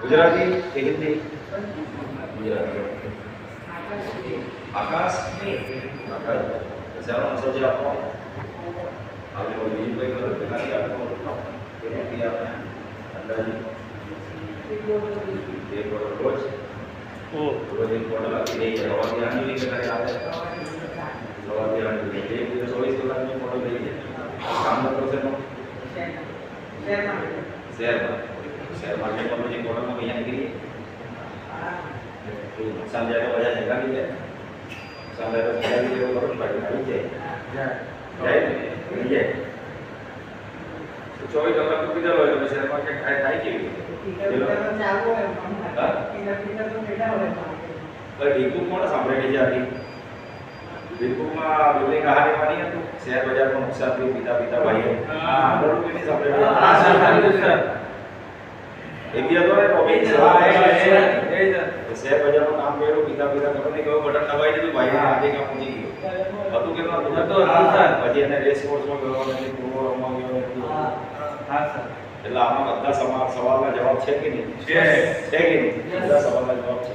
गुजराती के हिंदी गुजराती आकाश आकाश जरा समझे आपको आगे वो बीच में करो दिखाई आपको ये किया आपने अंदाजी एक और रोज रोज एक और लगा ये रवा ध्यान नहीं करने आते रवा ध्यान नहीं ये 24 कलाक में फोटो भेजिए काम करो से शेयर मार्केट में जो फोटो में यहाँ निकली नुकसान जाएगा वजह जगह नहीं है नुकसान जाएगा वजह नहीं है करो भाई नहीं जाए जाए नहीं जाए तो 24 कलाक तो किधर होएगा मैं शेयर मार्केट खाई की ડીપુ કોણ સાંભળેલી છે આથી ડીપુમાં બિલ્ડિંગ કહાની માની હતું શેર બજારમાં નુકસાન થયું પિતા પિતા ભાઈએ હા આગળ કોઈ નહીં સાંભળેલી હા સર એ બી હતો ને ટોપિક શેર બજારમાં કામ કર્યું પિતા પિતા ખબર નહીં કયો બટન દબાઈ દીધું ભાઈ આજે કામ પહોંચી ગયું હતું કે નહોતું પછી એને રેસ કોર્સમાં ગયો નથી પૂરો રમવા ગયો હા સર એટલે આમાં બધા સવાલના જવાબ છે કે નહીં છે કે નહીં બધા સવાલના જવાબ છે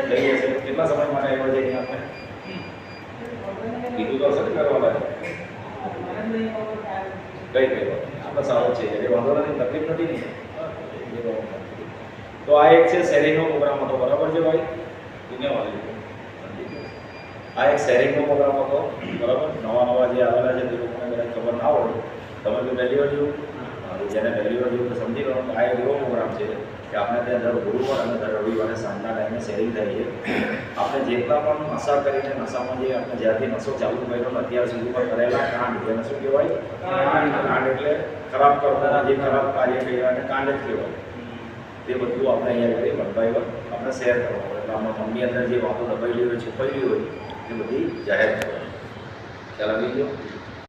લઈએ છે કેટલા સમય માટે આવ્યા છે આપણે કીધું તો સર કરવાના કઈ કઈ આપણે સારું છે એટલે વાંધો નથી તકલીફ નથી ને તો આ એક છે શેરિંગનો પ્રોગ્રામ હતો બરાબર છે ભાઈ દુનિયાવાળી આ એક શેરિંગનો પ્રોગ્રામ હતો બરાબર નવા જે આવેલા છે તે લોકોને કદાચ ખબર ના હોય તમે તો પહેલી વાર જોયું જેને પહેલી વાર જોયું તો સમજી લો આ એક એવો પ્રોગ્રામ છે કે આપણે ત્યાં દર ગુરુવાર અને દર રવિવારે સાંજના ટાઈમે શેરિંગ થાય છે આપણે જેટલા પણ નશા કરીને નશામાં જે આપણે જ્યારથી નશો ચાલુ કર્યો અત્યાર સુધીમાં કરેલા કાંડ જેને શું કહેવાય કાંડ એટલે ખરાબ કરવાના જે ખરાબ કાર્ય કર્યા એને કાંડ જ કહેવાય તે બધું આપણે અહીંયા કરી બંધાઈ આપણે શેર કરવાનું એટલે આમાં મનની અંદર જે વાતો દબાયેલી હોય છુપાયેલી હોય એ બધી જાહેર કરવાની ખ્યાલ આવી ગયો